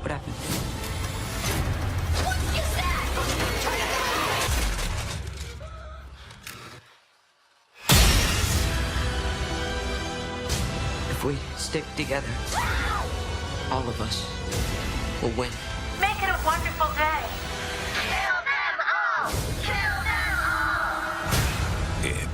What happened? If we stick together, all of us will win. Make it a wonderful day. Kill them all! Kill them all! It.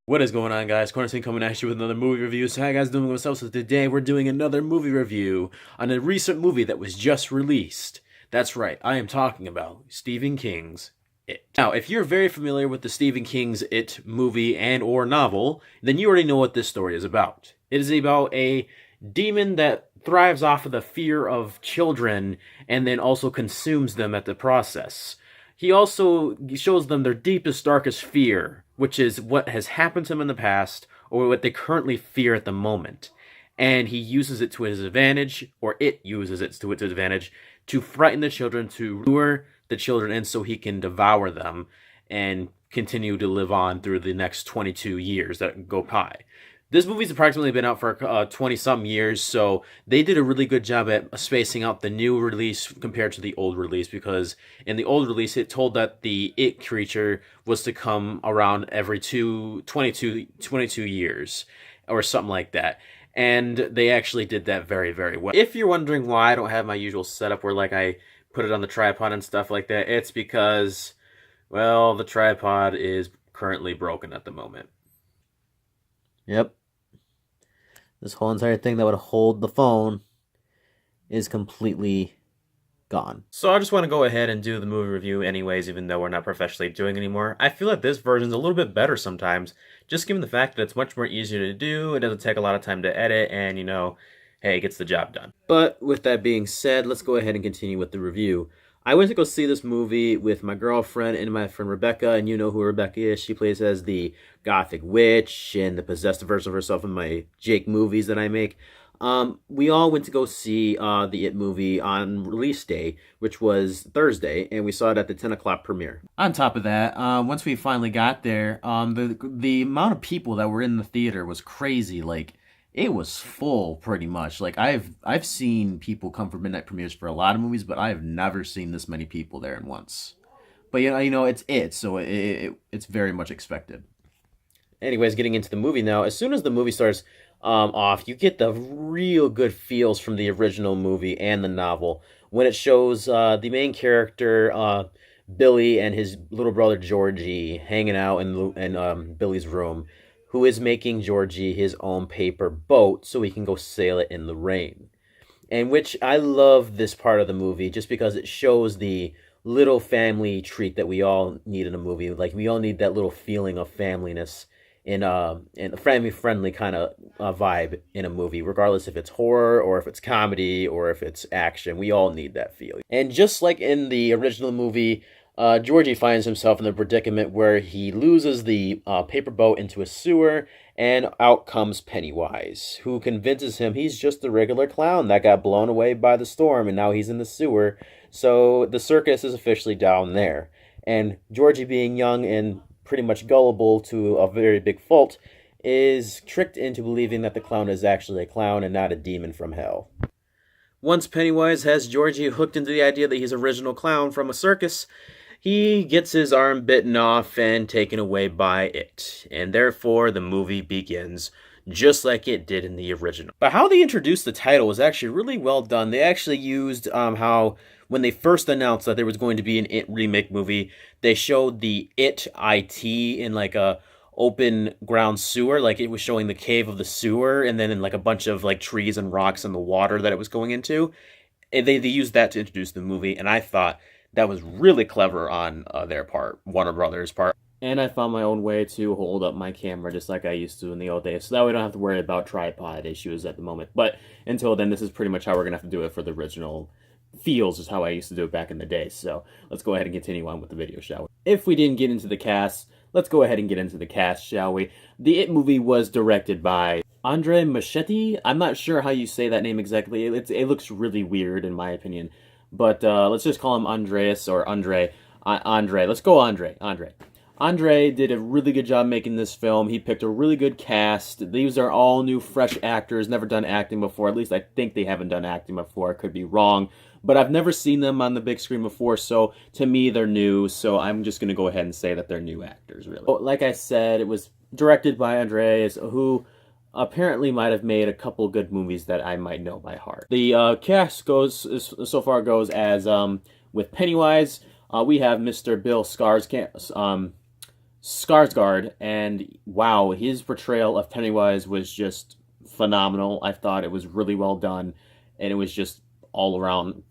What is going on, guys? Cornerstone coming at you with another movie review. So how you guys doing with yourselves? So today we're doing another movie review on a recent movie that was just released. That's right, I am talking about Stephen King's It. Now, if you're very familiar with the Stephen King's It movie and or novel, then you already know what this story is about. It is about a demon that thrives off of the fear of children and then also consumes them at the process. He also shows them their deepest, darkest fear, which is what has happened to them in the past or what they currently fear at the moment. And he uses it to his advantage, or it uses it to its advantage, to frighten the children, to lure the children in so he can devour them and continue to live on through the next 22 years that go by. This movie's approximately been out for 20-some years, so they did a really good job at spacing out the new release compared to the old release, because in the old release, it told that the It creature was to come around every 22 years, or something like that. And they actually did that very, very well. If you're wondering why I don't have my usual setup where, like, I put it on the tripod and stuff like that, it's because, well, the tripod is currently broken at the moment. Yep. This whole entire thing that would hold the phone is completely gone. So I just want to go ahead and do the movie review anyways, even though we're not professionally doing it anymore. I feel like this version's a little bit better sometimes, just given the fact that it's much more easier to do, it doesn't take a lot of time to edit, and, you know, hey, it gets the job done. But with that being said, let's go ahead and continue with the review. I went to go see this movie with my girlfriend and my friend Rebecca, and you know who Rebecca is. She plays as the gothic witch and the possessed version of herself in my Jake movies that I make. We all went to go see the It movie on release day, which was Thursday, and we saw it at the 10 o'clock premiere. On top of that, once we finally got there, the amount of people that were in the theater was crazy. Like, it was full pretty much. Like, I've seen people come for midnight premieres for a lot of movies, but I have never seen this many people there at once. But you know it's It, so it's very much expected. Anyways, getting into the movie now. As soon as the movie starts off, you get the real good feels from the original movie and the novel when it shows the main character Billy and his little brother Georgie hanging out in Billy's room, who is making Georgie his own paper boat so he can go sail it in the rain. And which I love this part of the movie just because it shows the little family treat that we all need in a movie. Like, we all need that little feeling of familyness in a family-friendly kind of vibe in a movie, regardless if it's horror or if it's comedy or if it's action. We all need that feeling. And just like in the original movie, Georgie finds himself in the predicament where he loses the paper boat into a sewer, and out comes Pennywise, who convinces him he's just a regular clown that got blown away by the storm, and now he's in the sewer, so the circus is officially down there. And Georgie, being young and pretty much gullible to a very big fault, is tricked into believing that the clown is actually a clown and not a demon from hell. Once Pennywise has Georgie hooked into the idea that he's an original clown from a circus, he gets his arm bitten off and taken away by It, and therefore the movie begins just like it did in the original. But how they introduced the title was actually really well done. They actually used how, when they first announced that there was going to be an It remake movie, they showed the IT in like a open ground sewer, like it was showing the cave of the sewer, and then in like a bunch of like trees and rocks and the water that it was going into. And they used that to introduce the movie, and I thought that was really clever on their part, Warner Brothers' part. And I found my own way to hold up my camera just like I used to in the old days, so that way I don't have to worry about tripod issues at the moment. But until then, this is pretty much how we're going to have to do it for the original feels, is how I used to do it back in the day. So let's go ahead and continue on with the video, shall we? If we didn't get into the cast, let's go ahead and get into the cast, shall we? The It movie was directed by Andre Muschietti. I'm not sure how you say that name exactly. It looks really weird in my opinion. but let's just call him Andreas or Andre. Andre. Let's go Andre. Andre did a really good job making this film. He picked a really good cast. These are all new, fresh actors, never done acting before. At least I think they haven't done acting before. I could be wrong. But I've never seen them on the big screen before, so to me, they're new. So I'm just going to go ahead and say that they're new actors, really. Like I said, it was directed by Andreas, who apparently might have made a couple good movies that I might know by heart. The cast goes as, with Pennywise, we have Mr. Bill Skarsgård, and wow, his portrayal of Pennywise was just phenomenal. I thought it was really well done, and it was just all around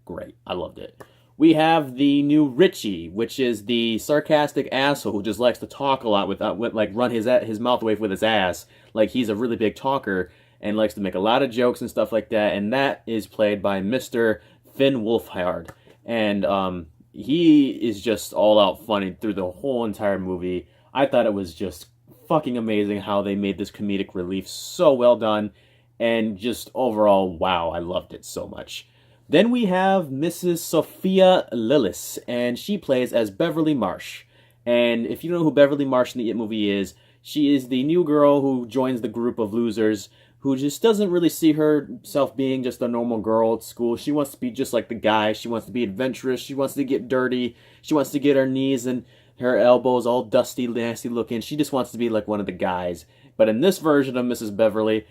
great. I loved it. We have the new Richie, which is the sarcastic asshole who just likes to talk a lot with like run his mouth away with his ass. Like he's a really big talker and likes to make a lot of jokes and stuff like that. And that is played by Mr. Finn Wolfhard, and he is just all out funny through the whole entire movie. I thought it was just fucking amazing how they made this comedic relief so well done, and just overall, wow, I loved it so much. Then we have Mrs. Sophia Lillis, and she plays as Beverly Marsh. And if you know who Beverly Marsh in the It movie is, she is the new girl who joins the group of losers who just doesn't really see herself being just a normal girl at school. She wants to be just like the guy. She wants to be adventurous. She wants to get dirty. She wants to get her knees and her elbows all dusty, nasty looking. She just wants to be like one of the guys. But in this version of Mrs. Beverly,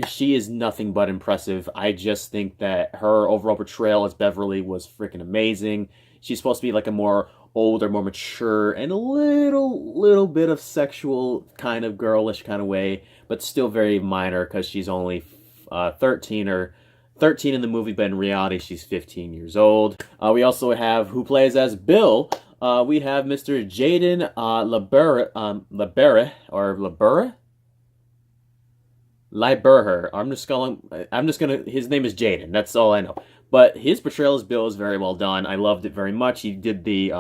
she is nothing but impressive. I just think that her overall portrayal as Beverly was freaking amazing. She's supposed to be like a more older, more mature, and a little bit of sexual kind of girlish kind of way, but still very minor because she's only 13 in the movie, but in reality she's 15 years old. We also have, who plays as Bill, we have Mr. Jaden Lieberher. His name is Jaden, that's all I know. But his portrayal as Bill is very well done. I loved it very much. He did the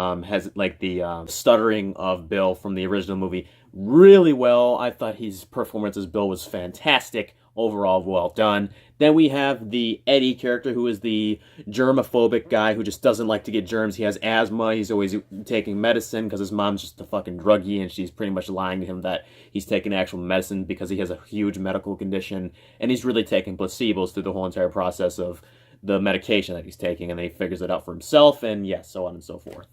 stuttering of Bill from the original movie really well. I thought his performance as Bill was fantastic. Overall, well done. Then we have the Eddie character, who is the germophobic guy who just doesn't like to get germs. He has asthma. He's always taking medicine because his mom's just a fucking druggie, and she's pretty much lying to him that he's taking actual medicine because he has a huge medical condition, and he's really taking placebos through the whole entire process of the medication that he's taking, and then he figures it out for himself, and yes, so on and so forth.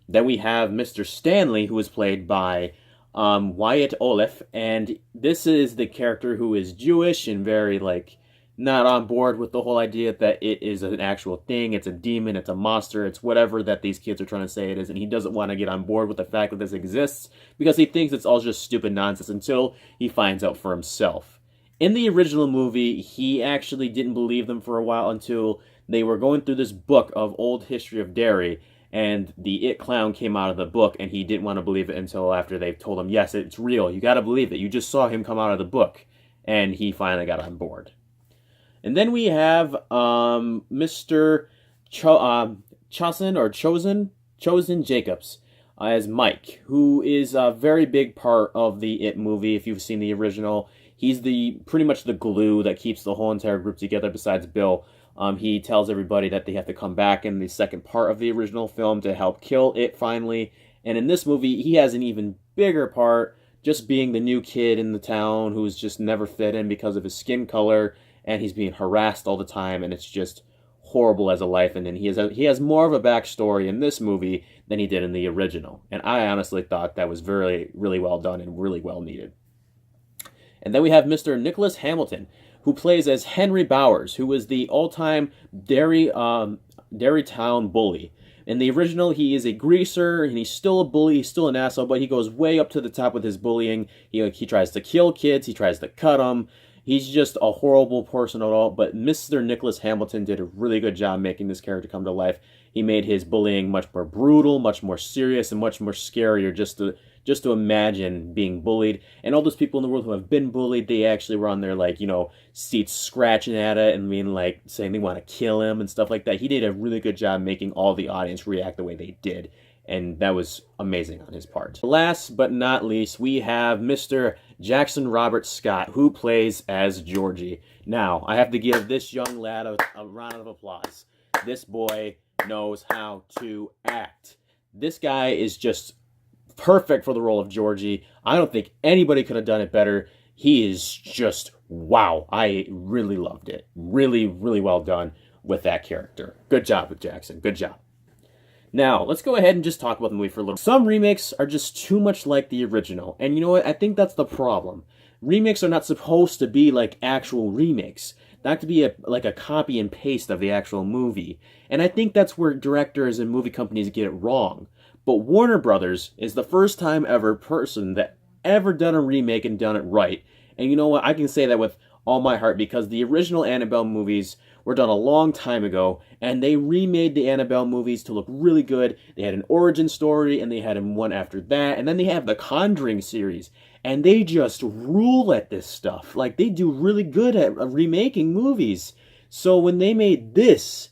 Then we have Mr. Stanley, who is played by Wyatt Oleff, and this is the character who is Jewish and very, like, not on board with the whole idea that it is an actual thing, it's a demon, it's a monster, it's whatever that these kids are trying to say it is, and he doesn't want to get on board with the fact that this exists because he thinks it's all just stupid nonsense until he finds out for himself. In the original movie, he actually didn't believe them for a while until they were going through this book of old history of Derry, and the It Clown came out of the book, and he didn't want to believe it until after they told him, yes, it's real, you gotta believe it, you just saw him come out of the book, and he finally got on board. And then we have Mr. Chosen Jacobs as Mike, who is a very big part of the It movie. If you've seen the original, he's pretty much the glue that keeps the whole entire group together besides Bill. He tells everybody that they have to come back in the second part of the original film to help kill It finally. And in this movie, he has an even bigger part, just being the new kid in the town who's just never fit in because of his skin color, and he's being harassed all the time, and it's just horrible as a life. And then he has more of a backstory in this movie than he did in the original. And I honestly thought that was very, really well done and really well needed. And then we have Mr. Nicholas Hamilton, who plays as Henry Bowers, who is the all-time Derry town bully. In the original, he is a greaser, and he's still a bully, he's still an asshole, but he goes way up to the top with his bullying. He tries to kill kids, he tries to cut them. He's just a horrible person at all, but Mr. Nicholas Hamilton did a really good job making this character come to life. He made his bullying much more brutal, much more serious, and much more scarier just to imagine being bullied. And all those people in the world who have been bullied, they actually were on their, like, seats scratching at it and being like, saying they want to kill him and stuff like that. He did a really good job making all the audience react the way they did. And that was amazing on his part. Last but not least, we have Mr. Jackson Robert Scott, who plays as Georgie. Now, I have to give this young lad a round of applause. This boy knows how to act. This guy is just perfect for the role of Georgie. I don't think anybody could have done it better. He is just, wow. I really loved it. Really, really well done with that character. Good job with Jackson. Good job. Now, let's go ahead and just talk about the movie for a little. Some remakes are just too much like the original. And you know what? I think that's the problem. Remakes are not supposed to be like actual remakes. Not to be like a copy and paste of the actual movie. And I think that's where directors and movie companies get it wrong. But Warner Brothers is the first time ever person that ever done a remake and done it right. And you know what? I can say that with all my heart because the original Annabelle movies were done a long time ago, and they remade the Annabelle movies to look really good. They had an origin story, and they had one after that, and then they have the Conjuring series, and they just rule at this stuff. Like, they do really good at remaking movies. So when they made this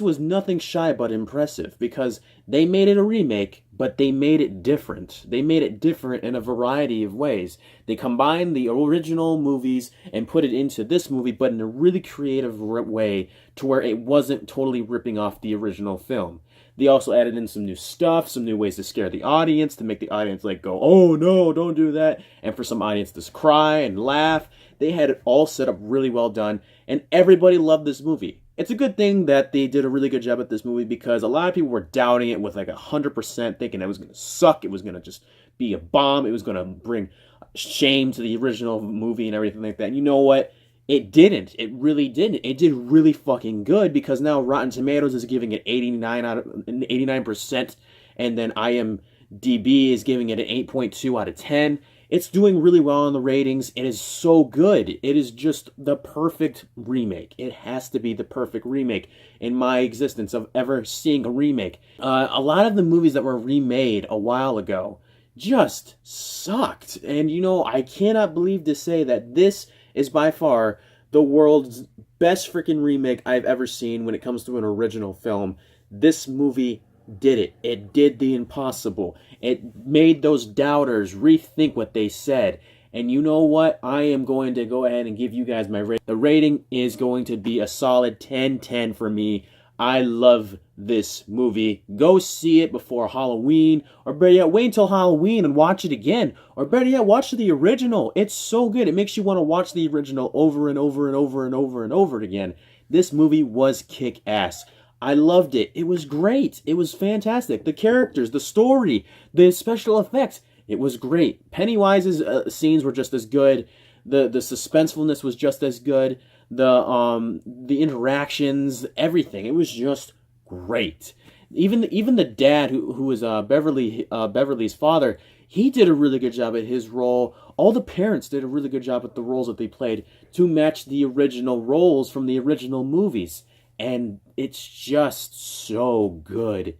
was nothing shy but impressive, because they made it a remake, but they made it different. They made it different in a variety of ways. They combined the original movies and put it into this movie, but in a really creative way to where it wasn't totally ripping off the original film. They also added in some new stuff, some new ways to scare the audience, to make the audience like go, oh no, don't do that, and for some audience to cry and laugh. They had it all set up really well done, and everybody loved this movie. It's a good thing that they did a really good job at this movie because a lot of people were doubting it with like 100%, thinking it was going to suck, it was going to just be a bomb, it was going to bring shame to the original movie and everything like that. And you know what? It didn't. It really didn't. It did really fucking good because now Rotten Tomatoes is giving it 89%, and then IMDb is giving it an 8.2 out of 10. It's doing really well in the ratings. It is so good. It is just the perfect remake. It has to be the perfect remake in my existence of ever seeing a remake. A lot of the movies that were remade a while ago just sucked. And you know, I cannot believe to say that this is by far the world's best freaking remake I've ever seen when it comes to an original film. This movie did it. It did the impossible. It made those doubters rethink what they said. And you know what? I am going to go ahead and give you guys my rating. The rating is going to be a solid 10-10 for me. I love this movie. Go see it before Halloween, or better yet, wait until Halloween and watch it again. Or better yet, watch the original. It's so good. It makes you want to watch the original over and over and over and over and over again. This movie was kick-ass. I loved it. It was great. It was fantastic. The characters, the story, the special effects. It was great. Pennywise's scenes were just as good. The suspensefulness was just as good. The interactions, everything. It was just great. Even the dad who was Beverly's father, he did a really good job at his role. All the parents did a really good job at the roles that they played to match the original roles from the original movies. And it's just so good.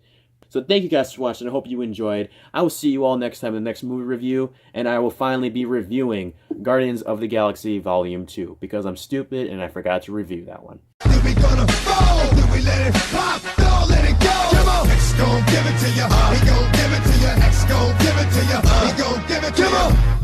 So thank you guys for watching. I hope you enjoyed. I will see you all next time in the next movie review. And I will finally be reviewing Guardians of the Galaxy Volume 2. Because I'm stupid and I forgot to review that one. We gonna fall, then we let it pop, don't let it go. Come on, X gon' give it to you. He gon' give it to you. X gon' give it to you. He gon' give it to you.